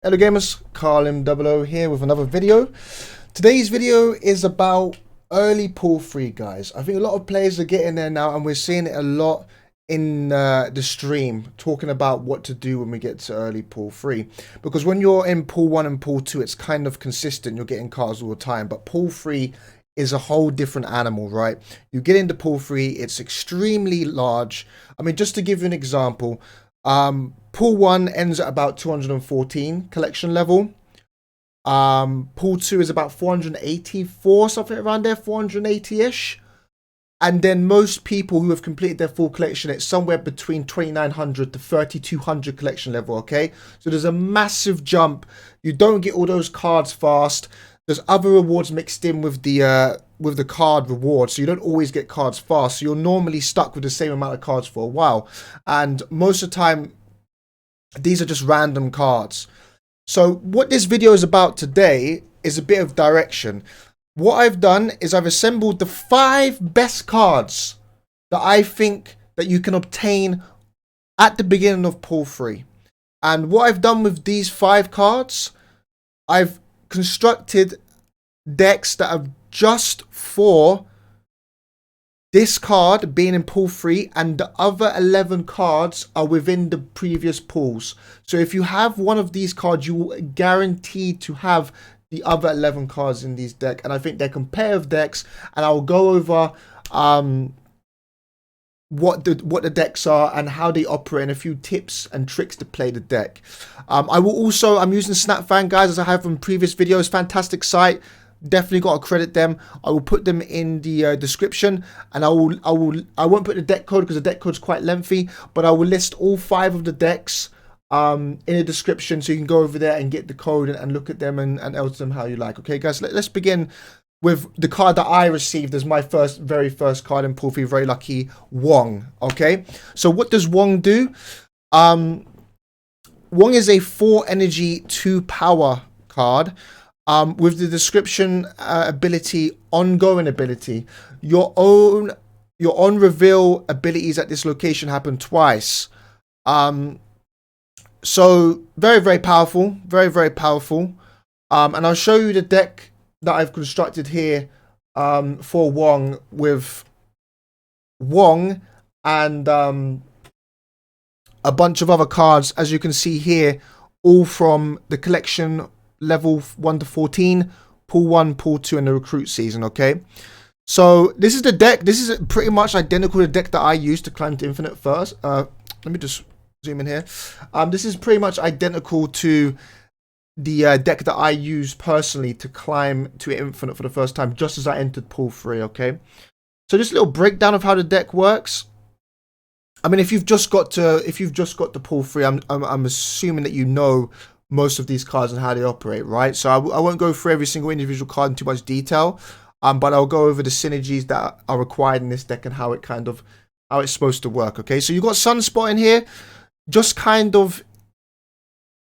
Hello gamers, Carlim00 here with another video. Today's video is about early pull free, guys. I think a lot of players are getting there now, and we're seeing it a lot in the stream, talking about what to do when we get to early pull free. Because when you're in pull 1 and pull 2, it's kind of consistent, you're getting cards all the time. But pull 3 is a whole different animal, right? You get into pull 3, it's extremely large. I mean, just to give you an example, Pool 1 ends at about 214 collection level. Pool 2 is about 484, something around there, 480-ish. And then most people who have completed their full collection, it's somewhere between 2900 to 3200 collection level, okay? So there's a massive jump. You don't get all those cards fast. There's other rewards mixed in with the card reward, so you don't always get cards fast. So you're normally stuck with the same amount of cards for a while. And most of the time, these are just random cards. So what this video is about today is a bit of direction. What I've done is I've assembled the 5 best cards that I think that you can obtain at the beginning of pull 3. And what I've done with these 5 cards, I've constructed decks that are just for this card being in pool 3, and the other 11 cards are within the previous pools. So if you have one of these cards, you will guaranteed to have the other 11 cards in these decks. And I think they're competitive decks, and I will go over what the decks are and how they operate, and a few tips and tricks to play the deck. I'm using SnapFan, guys, as I have in previous videos. Fantastic site. Definitely got to credit them. I will put them in the description, and I won't put the deck code because the deck code is quite lengthy, but I will list all 5 of the decks in the description, so you can go over there and get the code and look at them and alter them how you like. Okay, guys, let's begin with the card that I received as my very first card in Pool 3. Very lucky, Wong. Okay, so what does Wong do? Wong is a 4 energy 2 power card. With the description ability, ongoing ability, your on reveal abilities at this location happen twice. So very powerful, very powerful. And I'll show you the deck that I've constructed here for Wong, with Wong and a bunch of other cards, as you can see here, all from the collection level 1 to 14, pool 1, pool 2, and the recruit season. Okay, so this is the deck. This is pretty much identical to the deck that I used to climb to infinite first. Let me just zoom in here. This is pretty much identical to the deck that I used personally to climb to infinite for the first time, just as I entered pool 3. Okay, so just a little breakdown of how the deck works. I mean, if you've just got to pool 3, I'm assuming that you know most of these cards and how they operate, right? So I won't go through every single individual card in too much detail, but I'll go over the synergies that are required in this deck and how it's supposed to work. Okay, so you've got Sunspot in here, just kind of.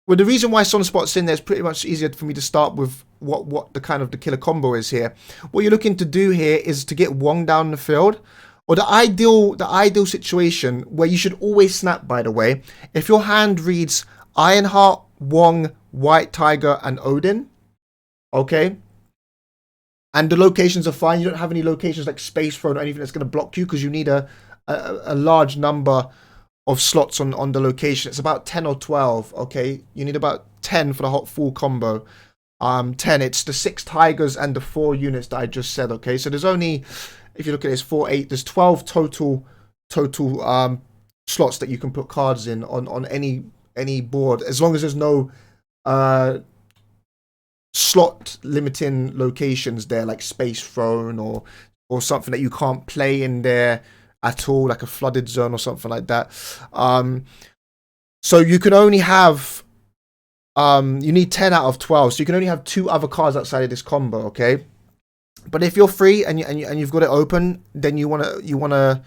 Well, the reason why Sunspot's in there is pretty much easier for me to start with what the killer combo is here. What you're looking to do here is to get Wong down the field, or the ideal situation where you should always snap, by the way, if your hand reads Ironheart, Wong, White Tiger, and Odin. Okay, and the locations are fine. You don't have any locations like Space Throne or anything that's going to block you, because you need a large number of slots on the location. It's about 10 or 12. Okay, you need about 10 for the hot full combo. 10. It's the 6 tigers and the 4 units that I just said. Okay, so there's only, if you look at this, 4, 8. There's 12 total slots that you can put cards in on any board, as long as there's no slot limiting locations there, like Space Throne or something that you can't play in there at all, like a flooded zone or something like that. So you can only have you need 10 out of 12, so you can only have 2 other cards outside of this combo. Okay, but if you're free and you've got it open, then you want to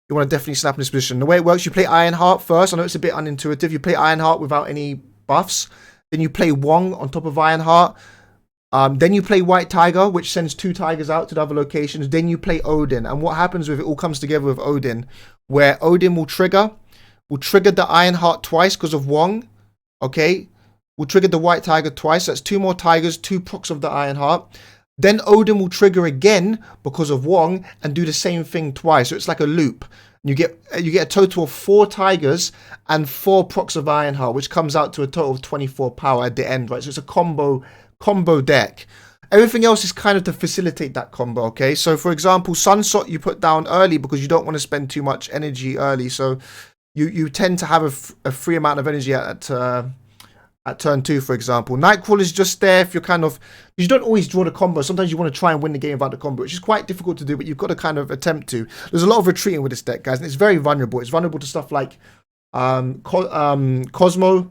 definitely snap in this position. The way it works, you play Ironheart first. I know it's a bit unintuitive. You play Ironheart without any buffs. Then you play Wong on top of Ironheart. Then you play White Tiger, which sends 2 tigers out to the other locations. Then you play Odin. And what happens with it all comes together with Odin, where Odin will trigger the Ironheart twice because of Wong. Okay, will trigger the White Tiger twice. That's 2 more Tigers, 2 procs of the Iron Heart. Then Odin will trigger again because of Wong and do the same thing twice. So it's like a loop. You get a total of 4 Tigers and 4 procs of Iron Heart, which comes out to a total of 24 power at the end, right? So it's a combo deck. Everything else is kind of to facilitate that combo, okay? So for example, Sunsot you put down early because you don't want to spend too much energy early. So you tend to have a free amount of energy at turn 2, for example. Nightcrawler is just there if you're kind of... You don't always draw the combo. Sometimes you want to try and win the game without the combo, which is quite difficult to do, but you've got to kind of attempt to. There's a lot of retreating with this deck, guys, and it's very vulnerable. It's vulnerable to stuff like Cosmo,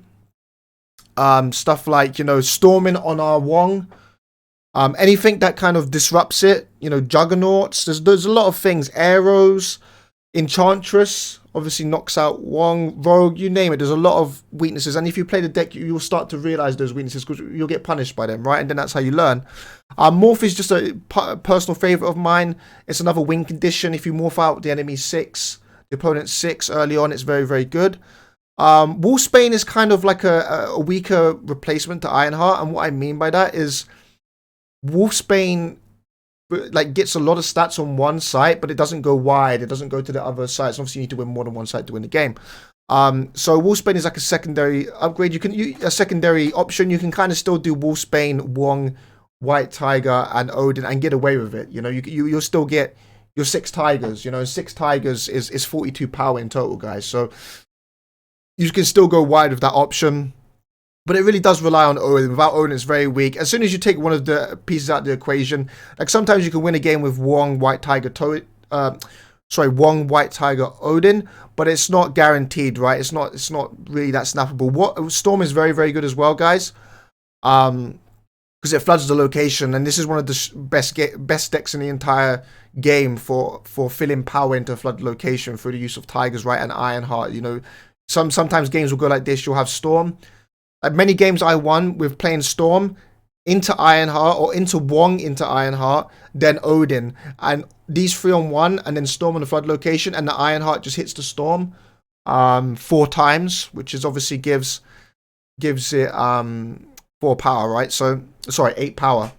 stuff like, you know, storming on our Wong. Anything that kind of disrupts it, you know, Juggernauts. There's a lot of things. Arrows, Enchantress obviously knocks out Wong, Rogue, you name it. There's a lot of weaknesses, and if you play the deck, you'll start to realize those weaknesses because you'll get punished by them, right? And then that's how you learn. Morph is just a personal favorite of mine. It's another win condition. If you morph out the enemy 6, the opponent's 6 early on, it's very, very good. Wolfsbane is kind of like a weaker replacement to Ironheart, and what I mean by that is Wolfsbane like gets a lot of stats on one site, but it doesn't go wide. It doesn't go to the other sites. Obviously, you need to win more than one site to win the game. So Wolfsbane is like a secondary upgrade. A secondary option. You can kind of still do Wolfsbane, Wong, White Tiger, and Odin and get away with it. You know, you'll still get your 6 Tigers. You know, 6 Tigers is 42 power in total, guys. So you can still go wide with that option. But it really does rely on Odin. Without Odin, it's very weak. As soon as you take one of the pieces out of the equation, like sometimes you can win a game with Wong, White Tiger, Wong, White Tiger, Odin, but it's not guaranteed, right? It's not really that snappable. Storm is very, very good as well, guys, because it floods the location, and this is one of the best decks in the entire game for filling power into a flood location through the use of Tigers, right, and Ironheart. You know, sometimes games will go like this. You'll have Storm. Like many games I won with playing Storm into Ironheart or into Wong into Ironheart, then Odin. And these 3 on 1 and then Storm on the flood location, and the Ironheart just hits the Storm 4 times, which is obviously gives it 4 power, right? So, sorry, 8 power.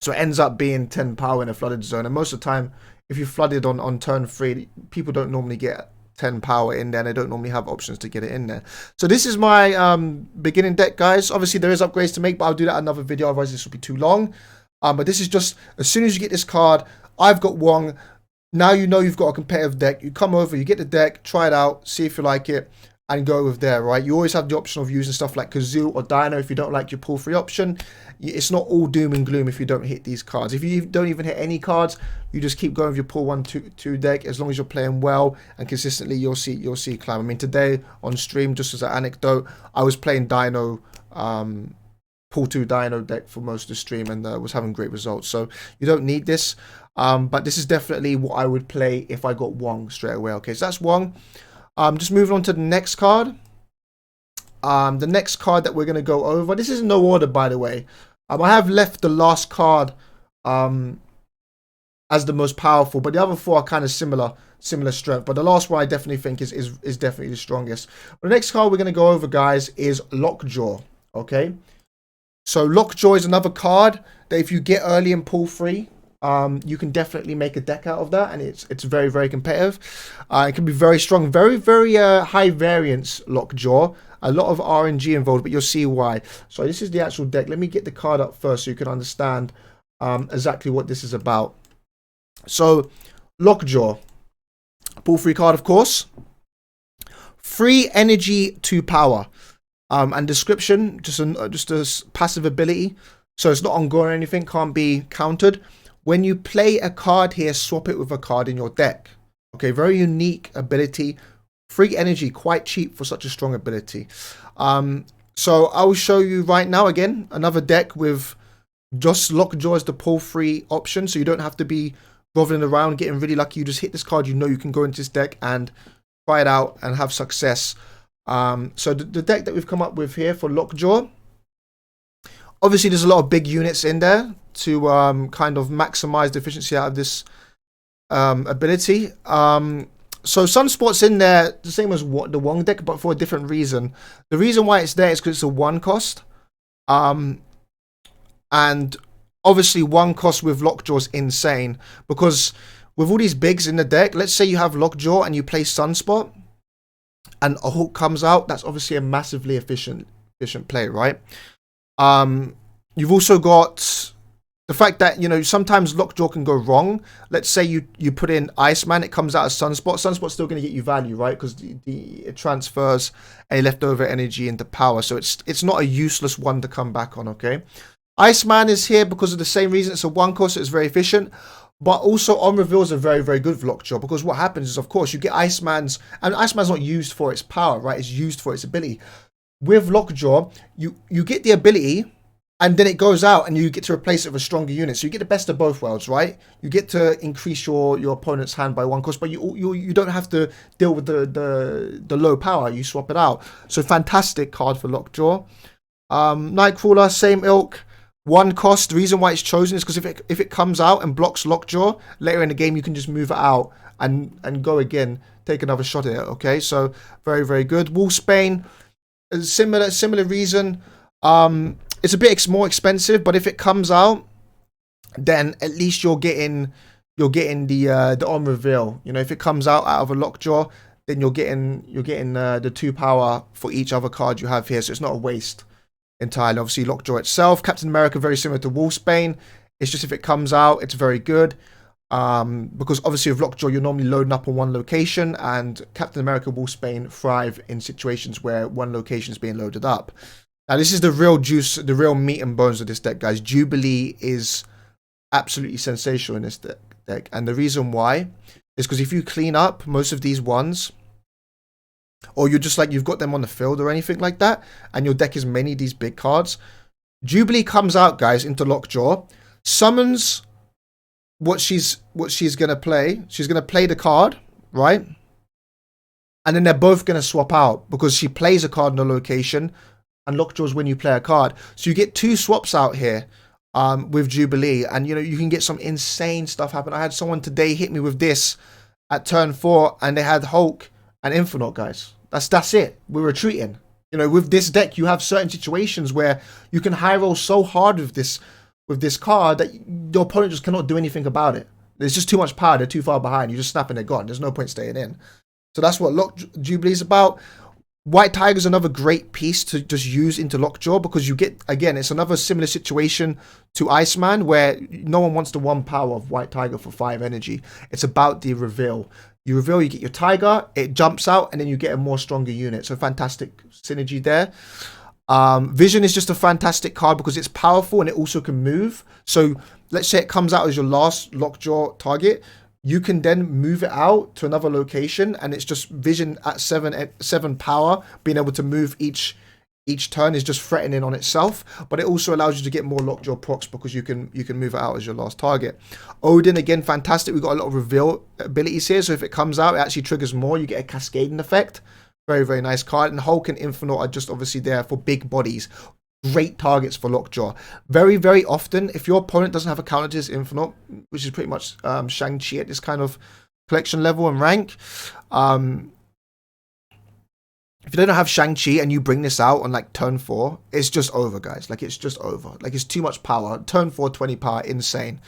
So it ends up being 10 power in a flooded zone. And most of the time, if you flooded on turn 3, people don't normally get 10 power in there, and they don't normally have options to get it in there. So this is my beginning deck, guys. Obviously there is upgrades to make, but I'll do that in another video, otherwise this will be too long. But this is just, as soon as you get this card, I've got Wong. Now you know you've got a competitive deck. You come over, you get the deck, try it out, see if you like it, and go with there, right? You always have the option of using stuff like Kazoo or Dino if you don't like your pull free option. It's not all doom and gloom if you don't hit these cards. If you don't even hit any cards, you just keep going with your pull 1-2 deck. As long as you're playing well and consistently, you'll see climb. I mean, today on stream, just as an anecdote, I was playing Dino, pull 2 Dino deck for most of the stream, and was having great results. So you don't need this, but this is definitely what I would play if I got Wong straight away. Okay, so that's Wong. Just moving on to the next card. The next card that we're going to go over. This is in no order, by the way. I have left the last card as the most powerful, but the other 4 are kind of similar strength. But the last one I definitely think is definitely the strongest. The next card we're going to go over, guys, is Lockjaw. Okay, so Lockjaw is another card that if you get early and pull free, you can definitely make a deck out of that, and it's very, very competitive. It can be very strong, very, very high variance Lockjaw. A lot of RNG involved, but you'll see why. So this is the actual deck. Let me get the card up first so you can understand exactly what this is about. So Lockjaw, pull free card, of course. 3 energy, 2 power, and description, just a passive ability. So it's not ongoing or anything, can't be countered. When you play a card here, swap it with a card in your deck. Okay, very unique ability. 3 energy, quite cheap for such a strong ability. So I will show you right now, again, another deck with just Lockjaw as the pull free option. So you don't have to be groveling around, getting really lucky. You just hit this card, you know you can go into this deck and try it out and have success. So the deck that we've come up with here for Lockjaw, obviously there's a lot of big units in there to kind of maximize the efficiency out of this ability. So Sunspot's in there the same as the Wong deck, but for a different reason. The reason why it's there is because it's a 1 cost. And obviously one cost with Lockjaw is insane, because with all these bigs in the deck, let's say you have Lockjaw and you play Sunspot and a Hulk comes out, that's obviously a massively efficient play, right? You've also got the fact that, you know, sometimes Lockjaw can go wrong. Let's say you put in Iceman, it comes out as Sunspot. Sunspot's still going to get you value, right? Because it transfers any leftover energy into power. So it's not a useless one to come back on, okay? Iceman is here because of the same reason. It's a one cost, it's very efficient. But also on reveals are very, very good for Lockjaw, because what happens is, of course, you get Iceman's, and Iceman's not used for its power, right? It's used for its ability. With Lockjaw, you get the ability, and then it goes out and you get to replace it with a stronger unit. So you get the best of both worlds, right? You get to increase your opponent's hand by one cost, but you don't have to deal with the low power. You swap it out. So fantastic card for Lockjaw. Nightcrawler, same ilk. One cost. The reason why it's chosen is because if it comes out and blocks Lockjaw, later in the game you can just move it out and go again, take another shot at it. Okay, so very, very good. Wolfsbane, similar reason. It's a bit more expensive, but if it comes out, then at least you're getting the on reveal. You know, if it comes out of a Lockjaw, then you're getting the 2 power for each other card you have here, so it's not a waste entirely. Obviously, Lockjaw itself, Captain America, very similar to Wolfsbane. It's just if it comes out, it's very good. Because obviously with Lockjaw, you're normally loading up on one location, and Captain America, Wolfsbane thrive in situations where one location is being loaded up. Now, this is the real juice, the real meat and bones of this deck, guys. Jubilee is absolutely sensational in this deck. And the reason why is because if you clean up most of these ones, or you're just like, you've got them on the field or anything like that, and your deck is many of these big cards, Jubilee comes out, guys, into Lockjaw, summons what she's going to play. She's going to play the card, right? And then they're both going to swap out, because she plays a card in a location, and Lockjaw is when you play a card. So you get 2 swaps out here with Jubilee, and you know, you can get some insane stuff happen. I had someone today hit me with this at turn 4, and they had Hulk and Infinite, guys. That's it. We're retreating. You know, with this deck, you have certain situations where you can high roll so hard with this card that your opponent just cannot do anything about it. There's just too much power. They're too far behind. You just snap and they're gone. There's no point staying in. So that's what Jubilee is about. White Tiger is another great piece to just use into Lockjaw, because you get, again, it's another similar situation to Iceman, where no one wants the 1 power of White Tiger for 5 energy. It's about the reveal. You reveal, you get your Tiger, it jumps out, and then you get a more stronger unit. So fantastic synergy there. Vision is just a fantastic card because it's powerful and it also can move. So let's say it comes out as your last Lockjaw target. You can then move it out to another location, and it's just Vision at 7 power, being able to move each turn is just threatening on itself. But it also allows you to get more Lockjaw procs because you can move it out as your last target. Odin, again, fantastic. We've got a lot of reveal abilities here, so if it comes out, it actually triggers more. You get a cascading effect. Very, very nice card. And Hulk and Infinite are just obviously there for big bodies. Great targets for Lockjaw. Very, very often, if your opponent doesn't have a counter to this Infinite, which is pretty much Shang-Chi at this kind of collection level and rank, if you don't have Shang-Chi and you bring this out on like turn 4, it's just over, guys. Like, it's just over. Like, it's too much power. Turn 4, 20 power, insane.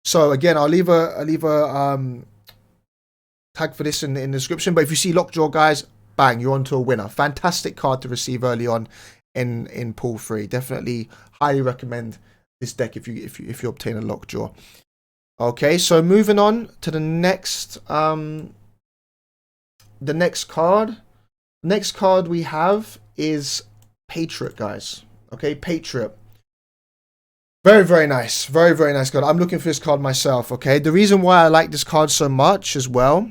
So again, I'll leave a tag for this in the description. But if you see Lockjaw, guys, bang, you're onto a winner. Fantastic card to receive early on in pool 3. Definitely highly recommend this deck if you obtain a Lockjaw. Okay, so moving on to the next card. Next card we have is Patriot, guys. Okay, Patriot. Very, very nice. Very, very nice card. I'm looking for this card myself, okay? The reason why I like this card so much as well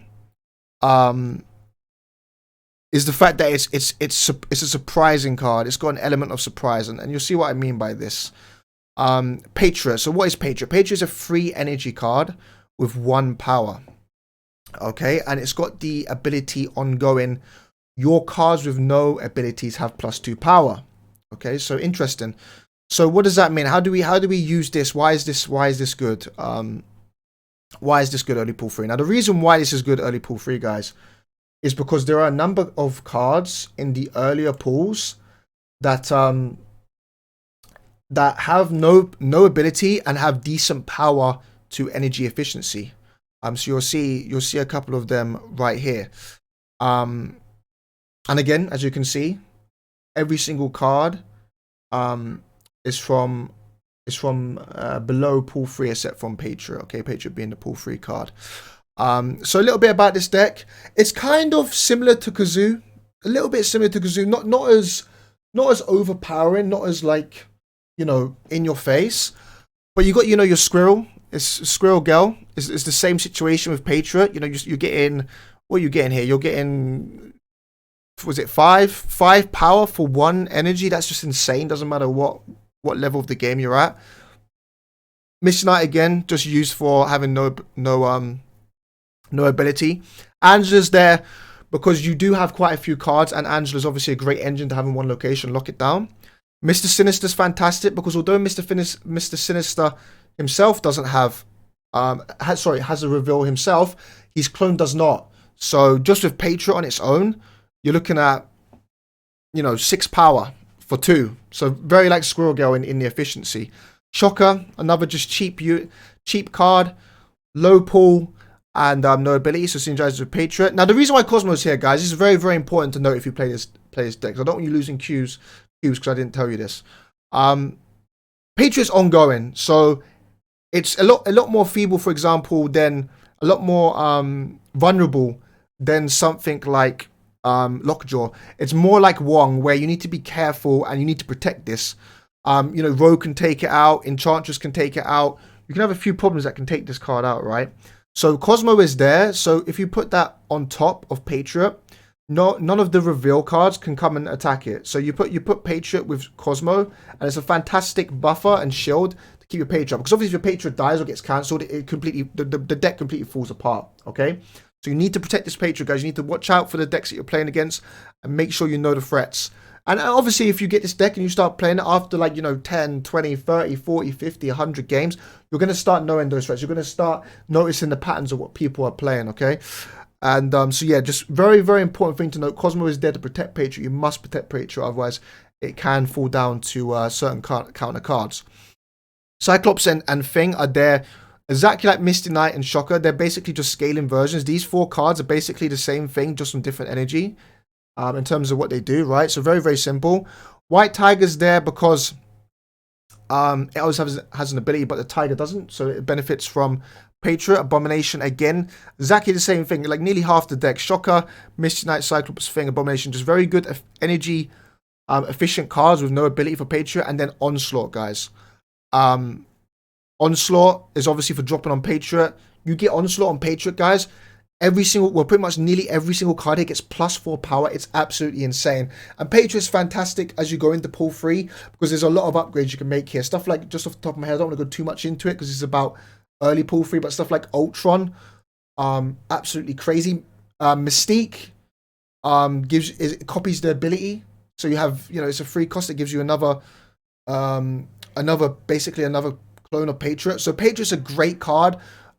is the fact that it's a surprising card. It's got an element of surprise, and you'll see what I mean by this. Patriot. So what is Patriot? Patriot is a free energy card with 1 power. Okay, and it's got the ability ongoing. Your cards with no abilities have +2 power. Okay, so interesting. So what does that mean? How do we use this? Why is this good? Why is this good early pool 3? Now the reason why this is good early pool 3, guys, is because there are a number of cards in the earlier pools that that have no ability and have decent power to energy efficiency. So you'll see a couple of them right here. And again, as you can see, every single card is from below pool 3 except from Patriot. Okay, Patriot being the pool 3 card. So a little bit about this deck. It's kind of similar to Kazoo. A little bit similar to Kazoo. Not as overpowering, not as like, you know, in your face. But you got, you know, your Squirrel. It's Squirrel Girl. It's the same situation with Patriot. You know, you're getting, what are you getting here? You're getting, was it five power for 1 energy? That's just insane. Doesn't matter what level of the game you're at. Misty Knight again, just used for having no ability. Angela's there because you do have quite a few cards, and Angela's obviously a great engine to have in one location, lock it down. Mr. Sinister's fantastic because although Mr. Sinister himself doesn't have has a reveal himself, his clone does not. So just with Patriot on its own, you're looking at, you know, 6 power for 2. So very like Squirrel Girl in the efficiency. Shocker, another just cheap card, low pool, and no ability, so synergizes with Patriot. Now the reason why Cosmo's here, guys, this is very, very important to note if you play this deck. I don't want you losing cues because I didn't tell you this. Patriot's ongoing, so it's a lot more feeble, for example, than a lot more vulnerable than something like Lockjaw. It's more like Wong, where you need to be careful and you need to protect this. You know, Rogue can take it out, Enchantress can take it out. You can have a few problems that can take this card out, right? So Cosmo is there. So if you put that on top of Patriot, none of the reveal cards can come and attack it. So you put Patriot with Cosmo, and it's a fantastic buffer and shield to keep your Patriot. Because obviously if your Patriot dies or gets cancelled, it completely the deck completely falls apart. Okay, so you need to protect this Patriot, guys. You need to watch out for the decks that you're playing against and make sure you know the threats. And obviously, if you get this deck and you start playing it after, like, you know, 10, 20, 30, 40, 50, 100 games, you're going to start knowing those threats. You're going to start noticing the patterns of what people are playing, okay? And so, yeah, just very, very important thing to note. Cosmo is there to protect Patriot. You must protect Patriot, otherwise it can fall down to certain counter cards. Cyclops and Thing are there exactly like Misty Knight and Shocker. They're basically just scaling versions. These 4 cards are basically the same thing, just on different energy. In terms of what they do, right? So very, very simple. White Tiger's there because it always has an ability, but the Tiger doesn't, so it benefits from Patriot. Abomination again, exactly the same thing, like nearly half the deck. Shocker, Misty Knight, Cyclops, Thing, Abomination, just very good energy efficient cards with no ability for Patriot. And then Onslaught, guys. Onslaught is obviously for dropping on Patriot. You get Onslaught on Patriot, guys. Pretty much nearly every single card here gets +4 power. It's absolutely insane. And Patriot's fantastic as you go into pool 3 because there's a lot of upgrades you can make here. Stuff like, just off the top of my head, I don't want to go too much into it because it's about early pool 3, but stuff like Ultron, absolutely crazy. Mystique copies the ability. So you have, you know, it's a free cost that gives you another basically another clone of Patriot. So Patriot's a great card.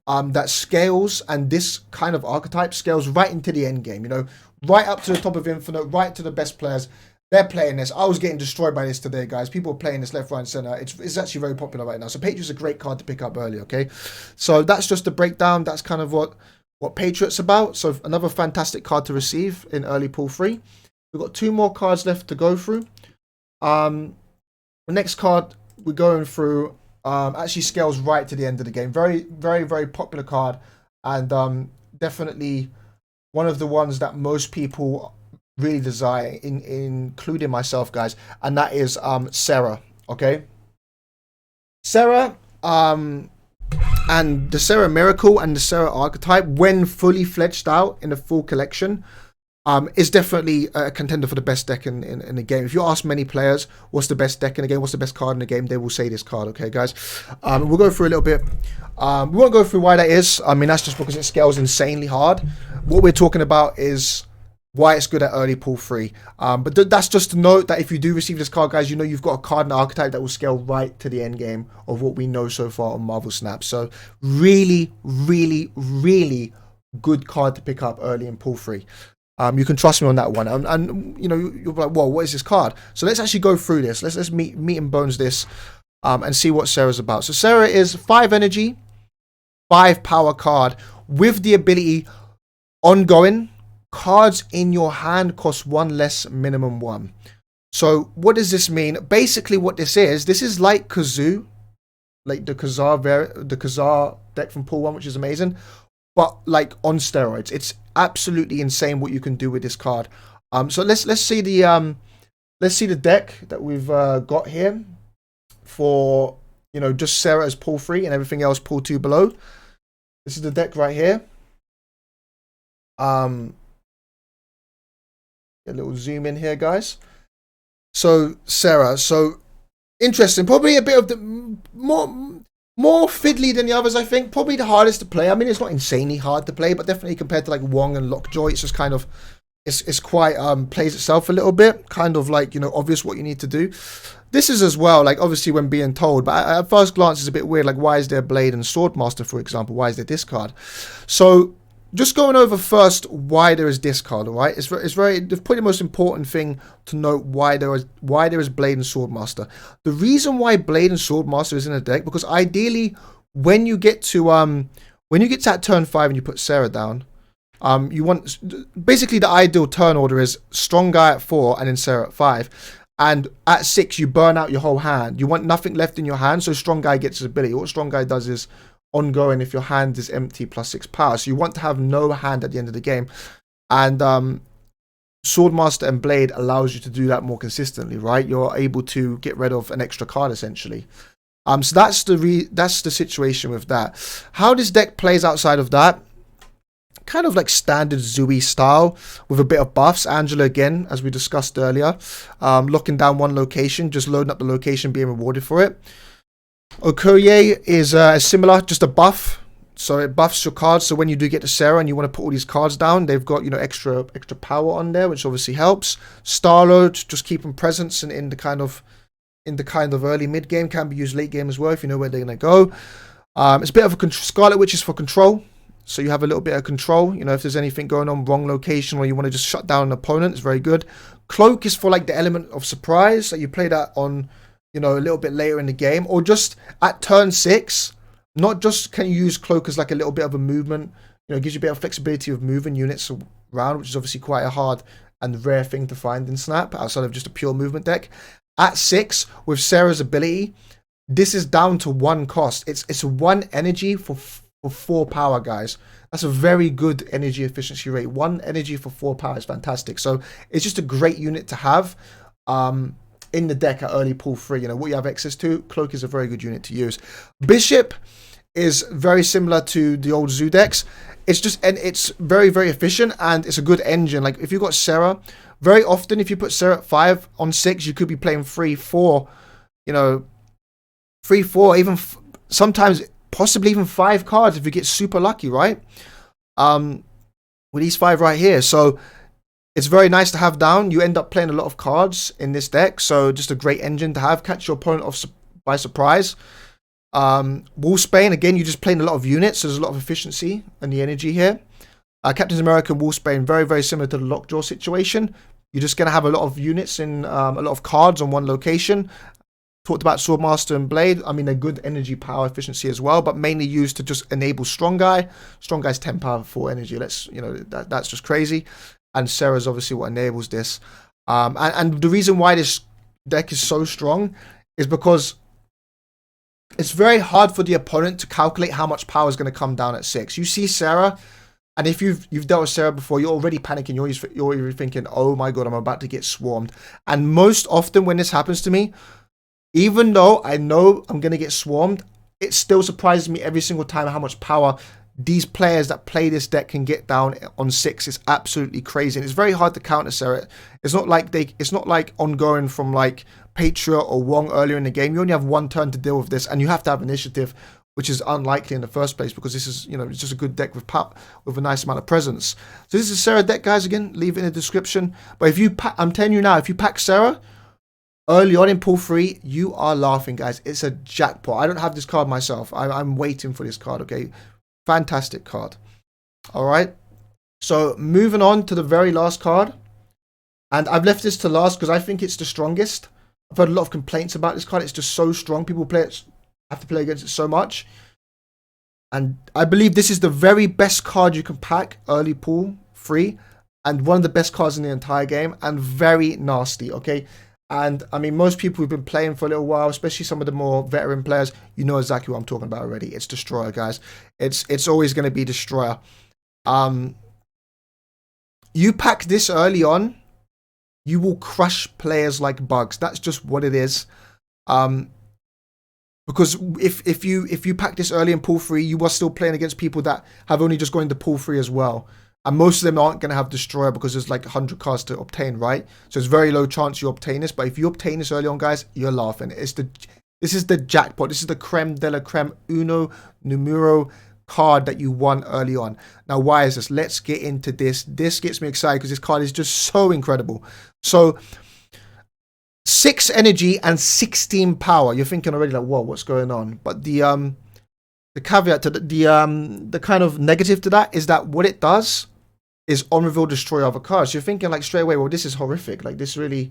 That scales, and this kind of archetype scales right into the end game, you know, right up to the top of Infinite, right to the best players. They're playing this. I was getting destroyed by this today, guys. People are playing this left, right, and center. It's actually very popular right now. So Patriot's a great card to pick up early, okay? So that's just the breakdown. That's kind of what Patriot's about. So another fantastic card to receive in early pool 3. We've got 2 more cards left to go through. The next card we're going through actually scales right to the end of the game. Very, very, very popular card, and definitely one of the ones that most people really desire, including myself, guys, and that is Sarah. Okay, Sarah, and the Sarah Miracle and the Sarah Archetype, when fully fledged out in a full collection, is definitely a contender for the best deck in the game. If you ask many players what's the best deck in the game, what's the best card in the game, they will say this card, okay, guys? We'll go through a little bit. We won't go through why that is. I mean, that's just because it scales insanely hard. What we're talking about is why it's good at early pool 3. But that's just to note that if you do receive this card, guys, you know you've got a card and archetype that will scale right to the end game of what we know so far on Marvel Snap. So really, really, really good card to pick up early in pool 3. You can trust me on that one. And you know, you're like, whoa, what is this card? So let's actually go through this. Let's meet and bones this, and see what Sarah's about. So Sarah is 5 energy, 5 power card with the ability ongoing. Cards in your hand cost 1 less, minimum 1. So what does this mean? Basically, what this is like Kazoo, like the Kazar deck from Pool 1, which is amazing, but like on steroids. It's absolutely insane what you can do with this card. So let's see the deck that we've got here for, you know, just Sarah as Pool 3 and everything else Pool 2 below. This is the deck right here. A little zoom in here, guys. So Sarah, so interesting. Probably a bit of the more fiddly than the others, I think. Probably the hardest to play. I mean, it's not insanely hard to play, but definitely compared to like Wong and Lockjaw, it's just kind of it's quite plays itself a little bit. Kind of like, you know, obvious what you need to do. This is as well, like obviously when being told, but at first glance it's a bit weird. Like, why is there Blade and Swordmaster, for example? Why is there discard? So just going over first why there is discard, all right? It's probably the most important thing to note why there is Blade and Swordmaster. The reason why Blade and Swordmaster is in a deck, because ideally when you get to that turn 5 and you put Sarah down, you want basically the ideal turn order is Strong Guy at 4 and then Sarah at 5. And at 6 you burn out your whole hand. You want nothing left in your hand, so Strong Guy gets his ability. What Strong Guy does is ongoing if your hand is empty plus 6 power. So you want to have no hand at the end of the game. And Swordmaster and Blade allows you to do that more consistently, right? You're able to get rid of an extra card essentially. So that's the situation with that. How this deck plays outside of that, kind of like standard Zooey style with a bit of buffs. Angela again, as we discussed earlier, locking down 1 location, just loading up the location, being rewarded for it. Okoye is similar, just a buff, so it buffs your cards. So when you do get to Sarah and you want to put all these cards down, they've got, you know, extra power on there, which obviously helps. Starlord, just keeping presence in the kind of early mid game, can be used late game as well if you know where they're gonna go. It's a bit of a Scarlet Witch is for control, so you have a little bit of control. You know, if there's anything going on wrong location or you want to just shut down an opponent, it's very good. Cloak is for like the element of surprise, so you play that on, you know, a little bit later in the game, or just at turn 6. Not just can you use Cloak as like a little bit of a movement, you know, it gives you a bit of flexibility of moving units around, which is obviously quite a hard and rare thing to find in Snap outside of just a pure movement deck. At 6 with Sarah's ability, this is down to 1 cost. It's 1 energy for 4 power, guys. That's a very good energy efficiency rate. 1 energy for 4 power is fantastic. So it's just a great unit to have in the deck at early Pool 3. You know, what you have access to, Cloak is a very good unit to use. Bishop is very similar to the old Zoo decks. It's just, and it's very, very efficient, and it's a good engine. Like if you've got Sarah, very often if you put Sarah at 5 on 6, you could be playing 3-4, you know, 3-4, even sometimes possibly even 5 cards if you get super lucky, right? With these 5 right here. So it's very nice to have down. You end up playing a lot of cards in this deck, so just a great engine to have. Catch your opponent by surprise. Wolfsbane, again, you're just playing a lot of units, so there's a lot of efficiency and the energy here. Captain America and Wolfsbane, very, very similar to the Lockjaw situation. You're just going to have a lot of units in a lot of cards on 1 location. Talked about Swordmaster and Blade. I mean, they're good energy power efficiency as well, but mainly used to just enable Strong Guy. Strong Guy's 10 power, 4 energy. That's just crazy. And Sarah's obviously what enables this. And the reason why this deck is so strong is because it's very hard for the opponent to calculate how much power is going to come down at 6. You see Sarah, and if you've dealt with Sarah before, you're already panicking. You're thinking, oh my god, I'm about to get swarmed. And most often when this happens to me, even though I know I'm going to get swarmed, it still surprises me every single time how much power these players that play this deck can get down on 6. It's absolutely crazy, and it's very hard to counter Sarah. It's not like ongoing from like Patriot or Wong earlier in the game. You only have 1 turn to deal with this, and you have to have initiative, which is unlikely in the first place because this is, you know, it's just a good deck with a nice amount of presence. So this is Sarah deck, guys. Again, leave it in the description. But if you I'm telling you now, if you pack Sarah early on in Pool 3, you are laughing, guys. It's a jackpot. I don't have this card myself. I'm waiting for this card, okay? Fantastic card. All right. So moving on to the very last card. And I've left this to last because I think it's the strongest. I've heard a lot of complaints about this card. It's just so strong. People have to play against it so much. And I believe this is the very best card you can pack early pool free. And one of the best cards in the entire game. And very nasty, okay? And I mean, most people who've been playing for a little while, especially some of the more veteran players, you know exactly what I'm talking about already. It's Destroyer, guys. It's always going to be Destroyer. You pack this early on, you will crush players like bugs. That's just what it is. Because if you pack this early in pool 3, you are still playing against people that have only just gone into pool 3 as well. And most of them aren't going to have Destroyer because there's like 100 cards to obtain, right? So it's very low chance you obtain this. But if you obtain this early on, guys, you're laughing. This is the jackpot. This is the creme de la creme, uno numero card that you want early on. Now, why is this? Let's get into this. This gets me excited because this card is just so incredible. So 6 energy and 16 power. You're thinking already like, whoa, what's going on? But the caveat to the kind of negative to that is that what it does is on reveal destroy other cards. You're thinking like straight away, well, this is horrific. Like this really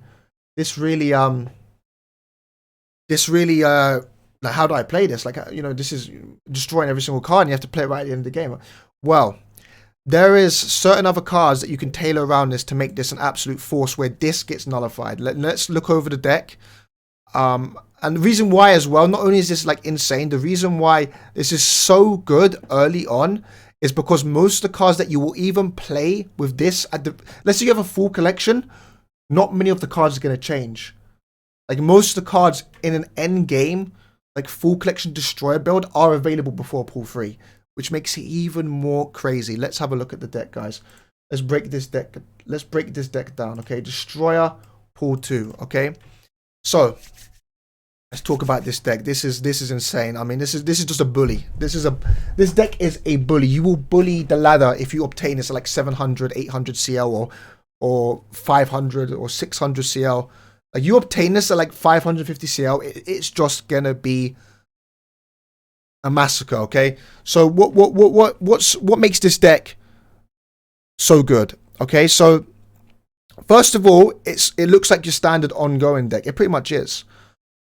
like, how do I play this? Like, you know, this is destroying every single card and you have to play it right at the end of the game. Well, there is certain other cards that you can tailor around this to make this an absolute force where this gets nullified. Let's look over the deck. And the reason why as well, not only is this like insane, the reason why this is so good early on is because most of the cards that you will even play with this let's say you have a full collection, not many of the cards are going to change. Like most of the cards in an end game, like full collection destroyer build, are available before pool 3, which makes it even more crazy. Let's have a look at the deck, guys. Let's break this deck. Let's break this deck down, okay? Destroyer pool 2, okay? So let's talk about this deck. This is insane. I mean, this is just a bully. This deck is a bully. You will bully the ladder if you obtain this at like 700, 800 CL or 500 or 600 CL. Like you obtain this at like 550 CL, it's just gonna be a massacre. Okay, so what makes this deck so good? Okay, so first of all, it looks like your standard ongoing deck. It pretty much is.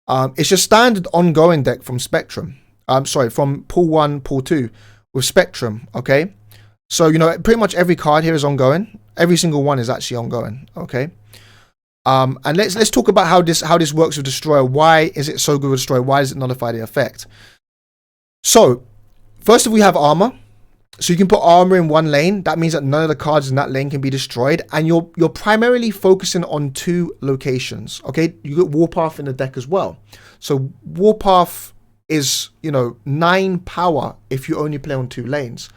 It's your standard ongoing deck from Spectrum. From pool 1, pool 2 with Spectrum. Okay, so you know pretty much every card here is ongoing. Every single one is actually ongoing. Okay. And let's talk about how this works with Destroyer. Why is it so good with Destroyer? Why does it nullify the effect? So, first of all, we have armor. So you can put armor in one lane. That means that none of the cards in that lane can be destroyed. And you're primarily focusing on 2 locations. Okay, you get Warpath in the deck as well. So Warpath is, you know, 9 power if you only play on 2 lanes.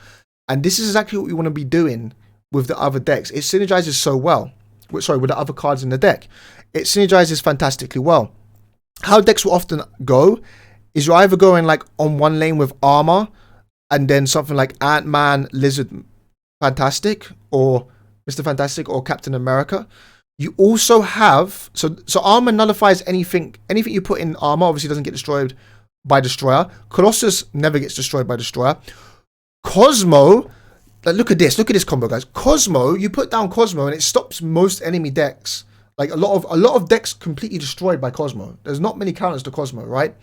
And this is exactly what we want to be doing with the other decks. It synergizes so well. With the other cards in the deck. It synergizes fantastically well. How decks will often go is you're either going like on one lane with armor and then something like Ant-Man, Lizard Fantastic, or Mr. Fantastic, or Captain America. You also have so armor nullifies anything you put in armor obviously doesn't get destroyed by Destroyer. Colossus never gets destroyed by Destroyer. Cosmo, like, look at this combo, guys. Cosmo, you put down Cosmo and it stops most enemy decks. Like a lot of decks completely destroyed by Cosmo. There's not many counters to Cosmo, right?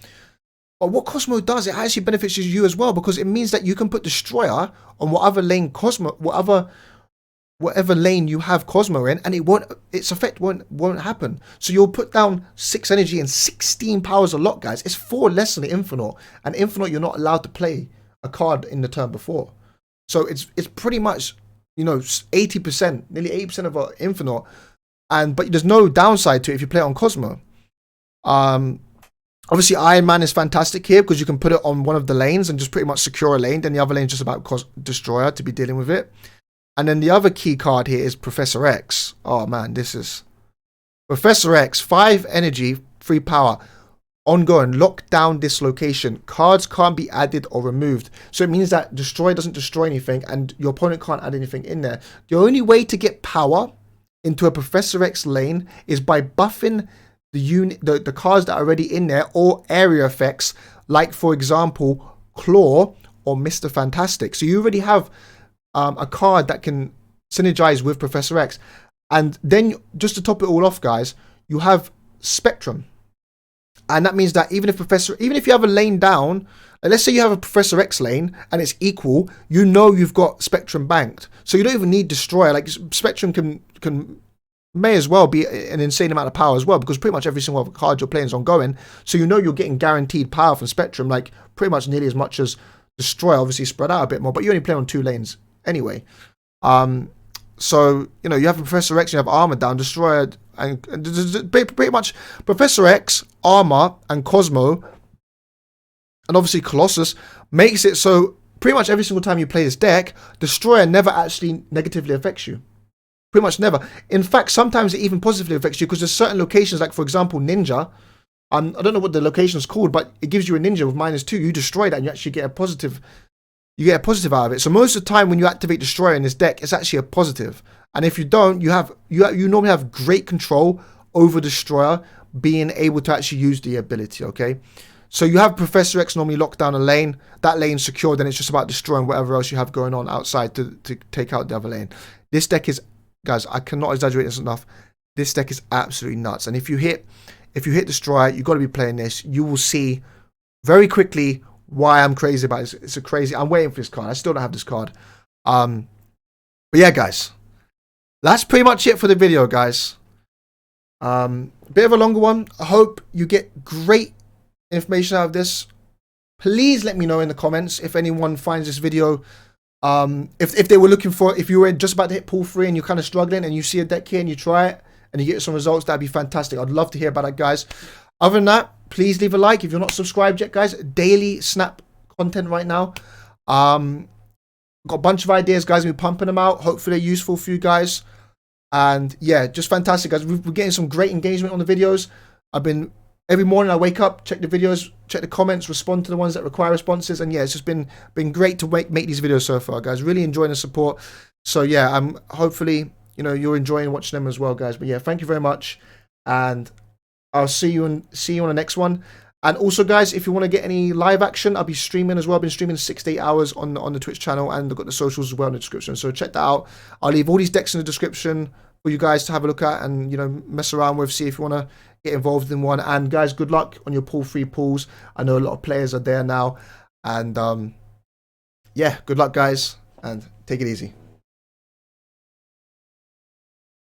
But what Cosmo does, it actually benefits you as well because it means that you can put Destroyer on whatever lane whatever lane you have Cosmo in, and its effect won't happen. So you'll put down 6 energy and 16 powers a lot, guys. It's 4 less than the Infinite, and Infinite you're not allowed to play a card in the turn before. So it's pretty much, you know, 80%, nearly 80% of our Infinite, but there's no downside to it if you play it on Cosmo. Obviously Iron Man is fantastic here because you can put it on one of the lanes and just pretty much secure a lane. Then the other lane is just about Destroyer to be dealing with it. And then the other key card here is Professor X. Oh man, this is Professor X, 5 energy, 3 power. Ongoing, lock down this location. Cards can't be added or removed. So it means that Destroy doesn't destroy anything and your opponent can't add anything in there. The only way to get power into a Professor X lane is by buffing the cards that are already in there or area effects, like for example, Claw or Mr. Fantastic. So you already have a card that can synergize with Professor X. And then, just to top it all off, guys, you have Spectrum. And that means that even if you have a lane down, let's say you have a Professor X lane and it's equal, you know you've got Spectrum banked. So you don't even need Destroyer. Like, Spectrum may as well be an insane amount of power as well, because pretty much every single card you're playing is ongoing. So you know you're getting guaranteed power from Spectrum, like pretty much nearly as much as Destroyer, obviously spread out a bit more, but you only play on 2 lanes anyway. So, you know, you have Professor X, you have Armor down, Destroyer, and pretty much Professor X, Armor, and Cosmo, and obviously Colossus, makes it so pretty much every single time you play this deck, Destroyer never actually negatively affects you. Pretty much never. In fact, sometimes it even positively affects you, because there's certain locations, like for example, Ninja. I don't know what the location is called, but it gives you a Ninja with -2. You destroy that and you actually get a positive. You get a positive out of it. So most of the time when you activate Destroyer in this deck, it's actually a positive. And if you don't, you normally have great control over Destroyer being able to actually use the ability, okay? So you have Professor X normally lock down a lane. That lane's secured, then it's just about destroying whatever else you have going on outside to take out the other lane. This deck is, guys, I cannot exaggerate this enough. This deck is absolutely nuts. And if you hit Destroyer, you've got to be playing this. You will see very quickly why I'm crazy about it. It's a crazy. I'm waiting for this card. I still don't have this card. But yeah, guys, that's pretty much it for the video, guys. Bit of a longer one. I hope you get great information out of this. Please let me know in the comments if anyone finds this video. If they were looking for, if you were just about to hit pool 3 and you're kind of struggling and you see a deck here and you try it and you get some results, that'd be fantastic. I'd love to hear about that, guys. Other than that, please leave a like if you're not subscribed yet, guys. Daily Snap content right now. Got a bunch of ideas, guys. We're pumping them out. Hopefully they're useful for you guys. And yeah, just fantastic, guys. We're getting some great engagement on the videos. Every morning I wake up, check the videos, check the comments, respond to the ones that require responses. And yeah, it's just been great to make these videos so far, guys. Really enjoying the support. So yeah, hopefully, you know, you're enjoying watching them as well, guys. But yeah, thank you very much. And I'll see you on the next one. And also, guys, if you want to get any live action, I'll be streaming as well. I've been streaming 6 to 8 hours on the Twitch channel, and I've got the socials as well in the description. So check that out. I'll leave all these decks in the description for you guys to have a look at and, you know, mess around with, see if you want to get involved in one. And guys, good luck on your pool 3 pools. I know a lot of players are there now. And yeah, good luck, guys, and take it easy.